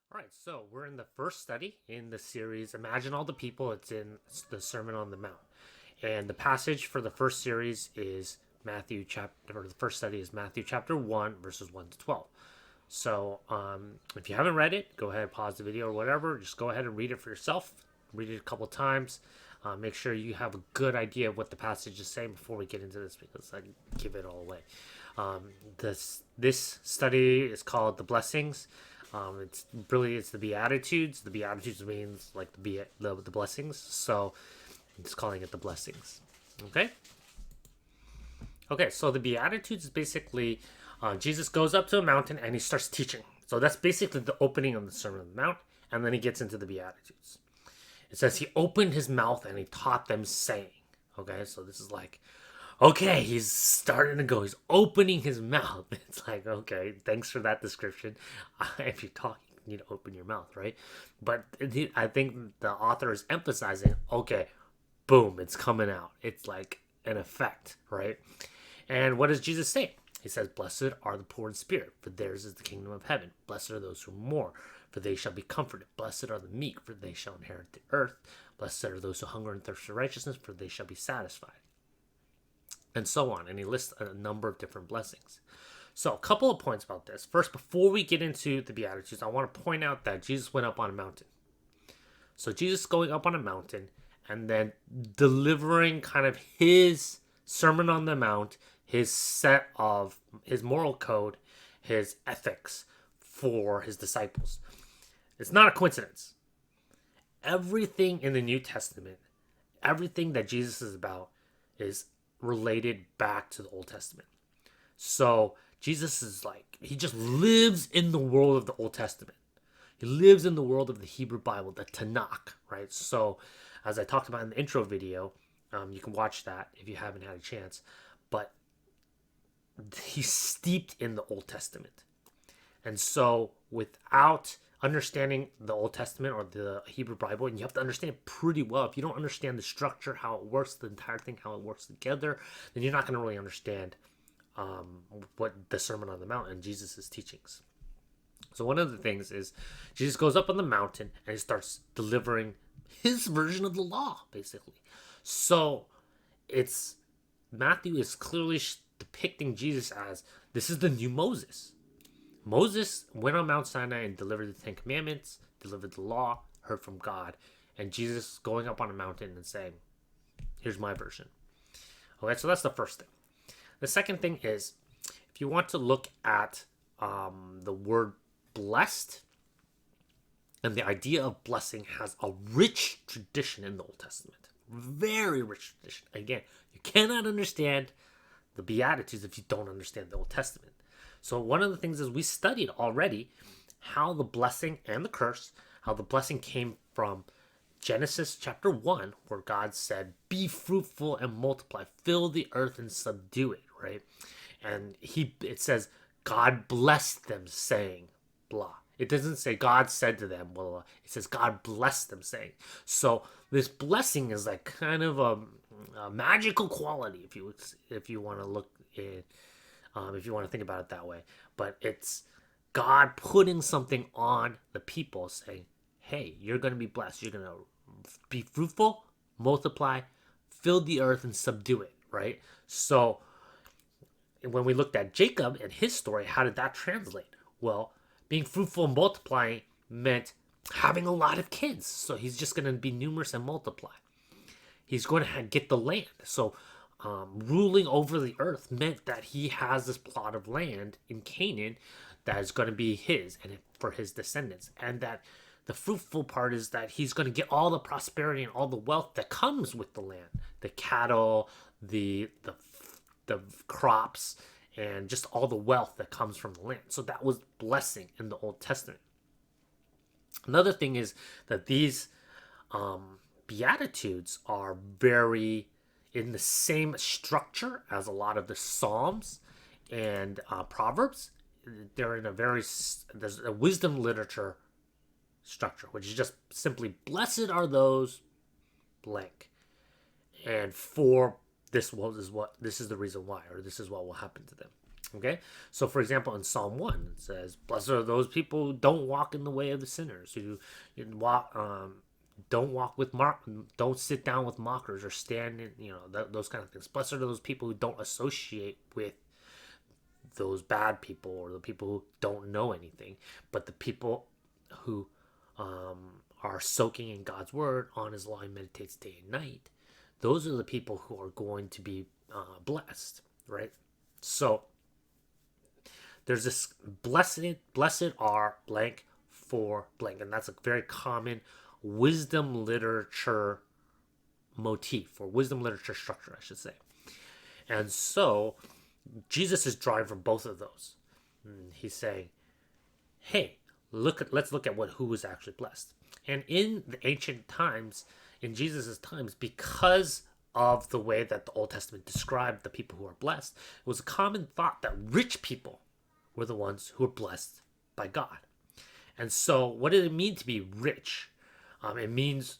All right, so we're in the first study in the series. Imagine all the people. It's in the Sermon on the Mount, and the passage for the first series is Matthew chapter. Or the first study is Matthew chapter 1, verses 1 to 12. So, if you haven't read it, go ahead, pause the video or whatever. Just go ahead and read it for yourself. Read it a couple times. Make sure you have a good idea of what the passage is saying before we get into this, because I give it all away. This study is called the blessings. It's the Beatitudes. The Beatitudes means like the blessings. So it's calling it the blessings. Okay. Okay. So the Beatitudes is basically Jesus goes up to a mountain and he starts teaching. So that's basically the opening of the Sermon on the Mount, and then he gets into the Beatitudes. It says he opened his mouth and he taught them, saying. Okay, so this is like, okay, he's starting to go. He's opening his mouth. It's like, okay, thanks for that description. If you're talking, you need to open your mouth, right? But I think the author is emphasizing, okay, boom, it's coming out. It's like an effect, right? And what does Jesus say? He says, "Blessed are the poor in spirit, for theirs is the kingdom of heaven. Blessed are those who mourn, for they shall be comforted. Blessed are the meek, for they shall inherit the earth. Blessed are those who hunger and thirst for righteousness, for they shall be satisfied." And so on. And he lists a number of different blessings. So, a couple of points about this. First, before we get into the Beatitudes, I want to point out that Jesus went up on a mountain. So, Jesus going up on a mountain and then delivering kind of his Sermon on the Mount, his set of his moral code, his ethics for his disciples. It's not a coincidence. Everything in the New Testament, everything that Jesus is about, is related back to the Old Testament. So Jesus is like, he just lives in the world of the Old Testament. He lives in the world of the Hebrew Bible, the Tanakh, right? So as I talked about in the intro video, you can watch that if you haven't had a chance. But he's steeped in the Old Testament. And so without understanding the Old Testament or the Hebrew Bible, and you have to understand it pretty well. If you don't understand the structure, how it works, the entire thing, how it works together, then you're not going to really understand what the Sermon on the Mount and Jesus' teachings. So one of the things is Jesus goes up on the mountain and he starts delivering his version of the law, basically. So it's Matthew is clearly depicting Jesus as this is the new Moses. Moses went on Mount Sinai and delivered the Ten Commandments, delivered the law, heard from God, and Jesus going up on a mountain and saying, here's my version. Okay, so that's the first thing. The second thing is, if you want to look at the word blessed, and the idea of blessing has a rich tradition in the Old Testament. Very rich tradition. Again, you cannot understand the Beatitudes if you don't understand the Old Testament. So one of the things is we studied already how the blessing and the curse, how the blessing came from Genesis chapter 1, where God said, be fruitful and multiply, fill the earth and subdue it, right? And it says, God blessed them, saying, blah. It doesn't say God said to them, blah, blah. It says God blessed them, saying. So this blessing is like kind of a magical quality, if you want to look at if you want to think about it that way. But it's God putting something on the people saying, hey, you're going to be blessed. You're going to be fruitful, multiply, fill the earth, and subdue it, right? So when we looked at Jacob and his story, how did that translate? Well, being fruitful and multiplying meant having a lot of kids. So he's just going to be numerous and multiply. He's going to get the land. So ruling over the earth meant that he has this plot of land in Canaan that is going to be his and for his descendants. And that the fruitful part is that he's going to get all the prosperity and all the wealth that comes with the land, the cattle, the crops, and just all the wealth that comes from the land. So that was blessing in the Old Testament. Another thing is that these Beatitudes are very in the same structure as a lot of the Psalms and Proverbs. They're in there's a wisdom literature structure, which is just simply, blessed are those blank. And for this is the reason why, or this is what will happen to them. Okay, so for example, in Psalm 1, it says, "Blessed are those people who don't walk in the way of the sinners, who walk, don't walk with don't sit down with mockers or stand in, those kind of things. Blessed are those people who don't associate with those bad people or the people who don't know anything, but the people who are soaking in God's word, on His law, and meditates day and night. Those are the people who are going to be blessed, right? So there's this blessed are blank for blank, and that's a very common wisdom literature motif, or wisdom literature structure, I should say. And so Jesus is drawing from both of those. He's saying, hey, let's look at who was actually blessed. And in the ancient times, in Jesus' times, because of the way that the Old Testament described the people who are blessed, it was a common thought that rich people were the ones who were blessed by God. And so what did it mean to be rich? It means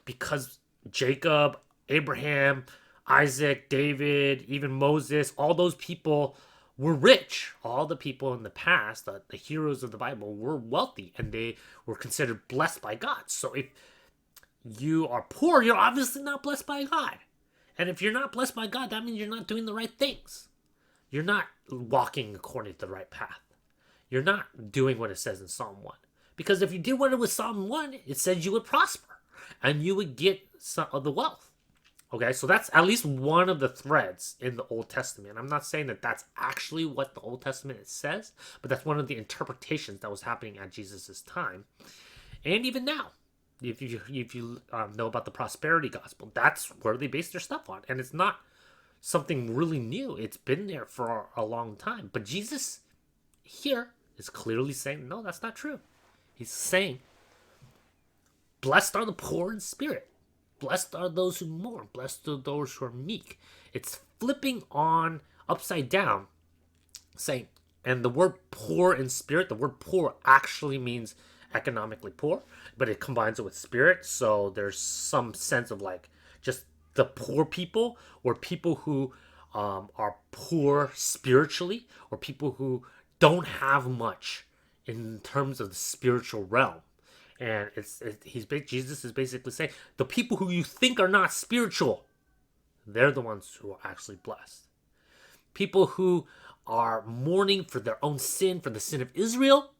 because Jacob, Abraham, Isaac, David, even Moses, all those people were rich. All the people in the past, the heroes of the Bible, were wealthy and they were considered blessed by God. So if you are poor, you're obviously not blessed by God. And if you're not blessed by God, that means you're not doing the right things. You're not walking according to the right path. You're not doing what it says in Psalm 1. Because if you did what it was Psalm 1, it said you would prosper and you would get some of the wealth. Okay, so that's at least one of the threads in the Old Testament. I'm not saying that that's actually what the Old Testament says, but that's one of the interpretations that was happening at Jesus' time. And even now, if you know about the prosperity gospel, that's where they base their stuff on. And it's not something really new. It's been there for a long time. But Jesus here is clearly saying, no, that's not true. He's saying, blessed are the poor in spirit. Blessed are those who mourn. Blessed are those who are meek. It's flipping on upside down, saying, and the word poor in spirit, the word poor actually means economically poor, but it combines it with spirit. So there's some sense of like just the poor people, or people who are poor spiritually, or people who don't have much in terms of the spiritual realm. And Jesus is basically saying the people who you think are not spiritual, they're the ones who are actually blessed. People who are mourning for their own sin, for the sin of Israel,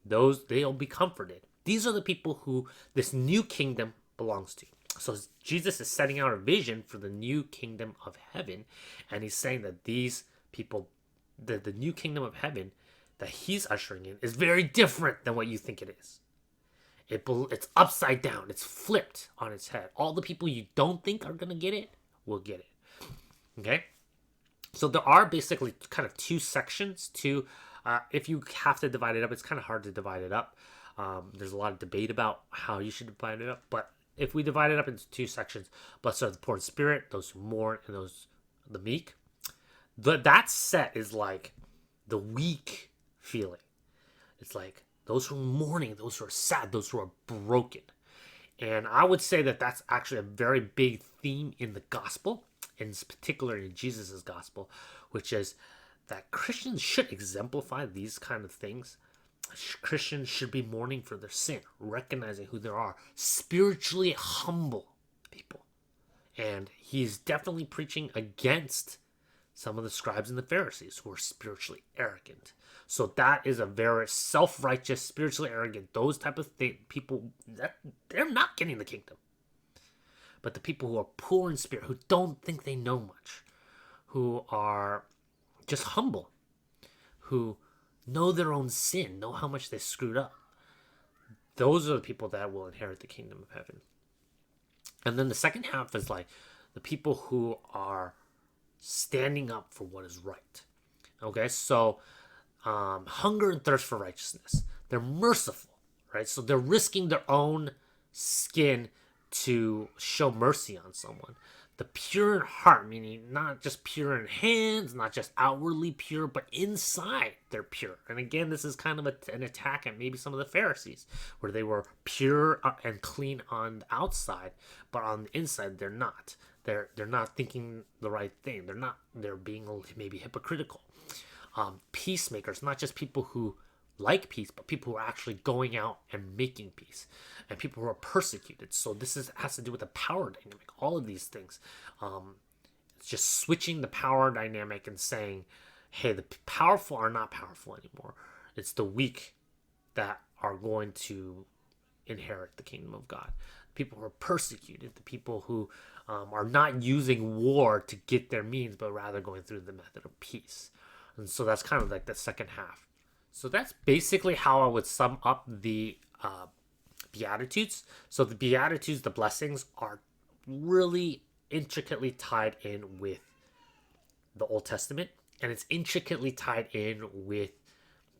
they'll be comforted. These are the people who this new kingdom belongs to. So Jesus is setting out a vision for the new kingdom of heaven, and he's saying that these people, the new kingdom of heaven that he's ushering in, is very different than what you think it is. It's upside down. It's flipped on its head. All the people you don't think are going to get it will get it. Okay? So there are basically kind of two sections. If you have to divide it up, it's kind of hard to divide it up. There's a lot of debate about how you should divide it up. But if we divide it up into two sections, blessed are the poor in spirit, those who mourn, and the meek. That set is like the weak feeling. It's like those who are mourning, those who are sad, those who are broken. And I would say that that's actually a very big theme in the gospel, in particular in Jesus' gospel, which is that Christians should exemplify these kind of things. Christians should be mourning for their sin, recognizing who they are, spiritually humble people. And he's definitely preaching against some of the scribes and the Pharisees who are spiritually arrogant. So that is a very self-righteous, spiritually arrogant, those type of people, that they're not getting the kingdom. But the people who are poor in spirit, who don't think they know much, who are just humble, who know their own sin, know how much they screwed up, those are the people that will inherit the kingdom of heaven. And then the second half is like the people who are standing up for what is right. Okay, so hunger and thirst for righteousness. They're merciful, right? So they're risking their own skin to show mercy on someone. The pure in heart, meaning not just pure in hands, not just outwardly pure, but inside they're pure. And again, this is kind of an attack at maybe some of the Pharisees, where they were pure and clean on the outside, but on the inside they're not. They're not thinking the right thing. They're being maybe hypocritical. peacemakers, not just people who like peace, but people who are actually going out and making peace, and people who are persecuted. So this has to do with the power dynamic. All of these things, it's just switching the power dynamic and saying, hey, the powerful are not powerful anymore. It's the weak that are going to inherit the kingdom of God. People who are persecuted, the people who are not using war to get their means, but rather going through the method of peace. And so that's kind of like the second half. So that's basically how I would sum up the Beatitudes. So the Beatitudes, the blessings, are really intricately tied in with the Old Testament, and it's intricately tied in with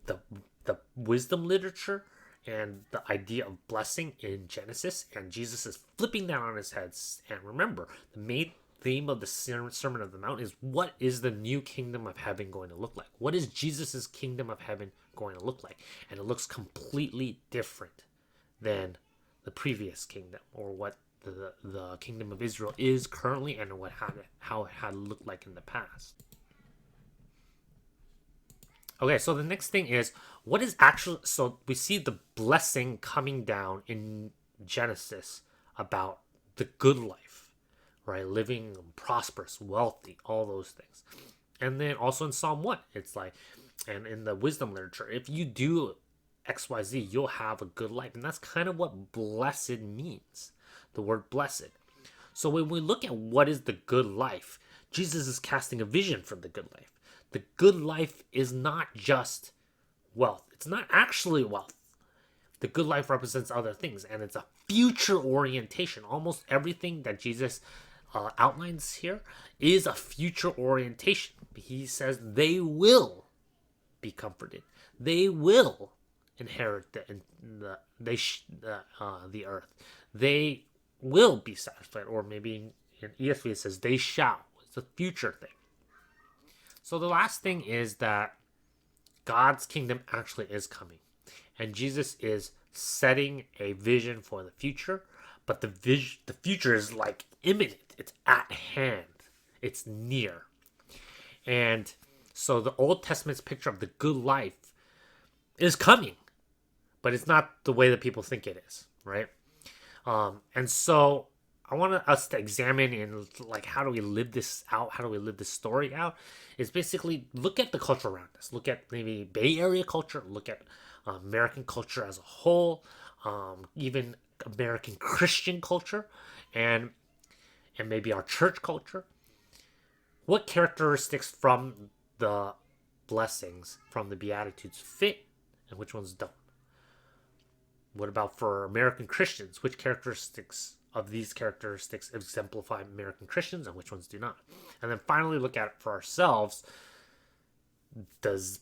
the wisdom literature and the idea of blessing in Genesis, and Jesus is flipping that on his head. And remember, the main theme of the Sermon of the Mount is, what is the new kingdom of heaven going to look like? What is Jesus's kingdom of heaven going to look like? And it looks completely different than the previous kingdom, or what the kingdom of Israel is currently, and how it had looked like in the past. Okay, so the next thing is, what is actually, so we see the blessing coming down in Genesis about the good life, right? Living prosperous, wealthy, all those things. And then also in Psalm 1, it's like, and in the wisdom literature, if you do XYZ, you'll have a good life. And that's kind of what blessed means, the word blessed. So when we look at what is the good life, Jesus is casting a vision for the good life. The good life is not just wealth. It's not actually wealth. The good life represents other things, and it's a future orientation. Almost everything that Jesus outlines here is a future orientation. He says they will be comforted. They will inherit the earth. They will be satisfied, or maybe in ESV it says they shall. It's a future thing. So the last thing is that God's kingdom actually is coming, and Jesus is setting a vision for the future. But the future is like imminent. It's at hand. It's near. And so the Old Testament's picture of the good life is coming, but it's not the way that people think it is, right? And so I want us to examine in, like, how do we live this out? How do we live this story out? Is basically look at the culture around us. Look at maybe Bay Area culture. Look at American culture as a whole, even American Christian culture, and maybe our church culture. What characteristics from the blessings, from the Beatitudes, fit, and which ones don't? What about for American Christians? Which characteristics of these characteristics exemplify American Christians, and which ones do not? And then finally look at it for ourselves. Does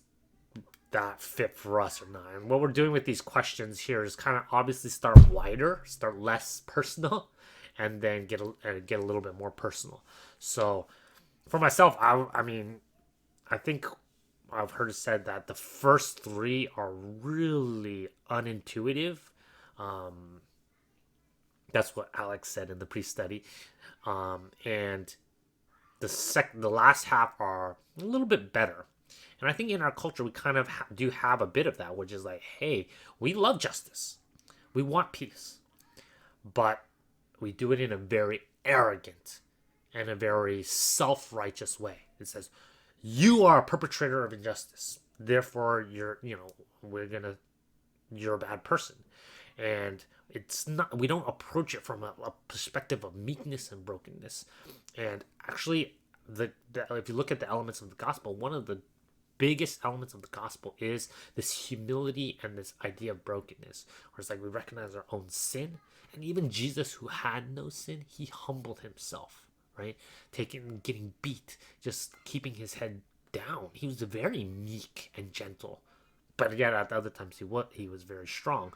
that fit for us or not? And what we're doing with these questions here is kind of obviously start wider, start less personal, and then get a little bit more personal. So for myself, I mean, I think I've heard it said that the first three are really unintuitive. That's what Alex said in the pre-study. And the last half are a little bit better. And I think in our culture, we kind of do have a bit of that, which is like, hey, we love justice. We want peace. But we do it in a very arrogant and a very self-righteous way. It says, you are a perpetrator of injustice. Therefore, you're a bad person. And it's not, we don't approach it from a perspective of meekness and brokenness. And actually, if you look at the elements of the gospel, one of the biggest elements of the gospel is this humility and this idea of brokenness, where it's like we recognize our own sin. And even Jesus, who had no sin, he humbled himself, right? Getting beat, just keeping his head down. He was very meek and gentle. But yet at the other times he was very strong.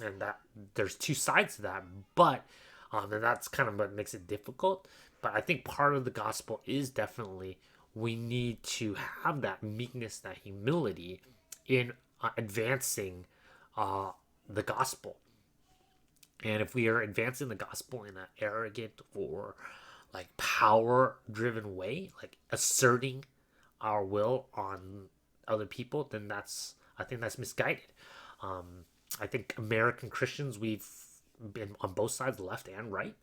And that there's two sides to that. But and that's kind of what makes it difficult. But I think part of the gospel is definitely we need to have that meekness, that humility in advancing the gospel. And if we are advancing the gospel in an arrogant or like power-driven way, like asserting our will on other people, then I think that's misguided. I think American Christians, we've been on both sides, left and right,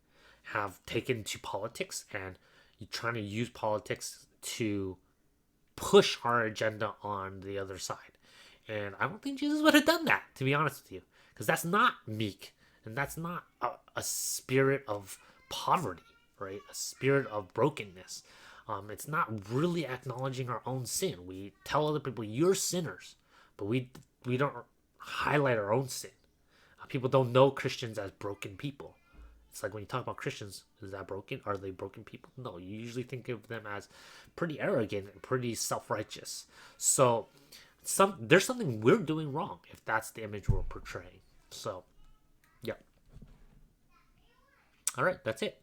have taken to politics and trying to use politics to push our agenda on the other side. And I don't think Jesus would have done that, to be honest with you, because that's not meek, and that's not a spirit of poverty, right? A spirit of brokenness. It's not really acknowledging our own sin. We tell other people, you're sinners, but we don't highlight our own sin. People don't know Christians as broken people. It's like when you talk about Christians, is that broken? Are they broken people? No, you usually think of them as pretty arrogant and pretty self-righteous. So there's something we're doing wrong if that's the image we're portraying. So, yeah. All right, that's it.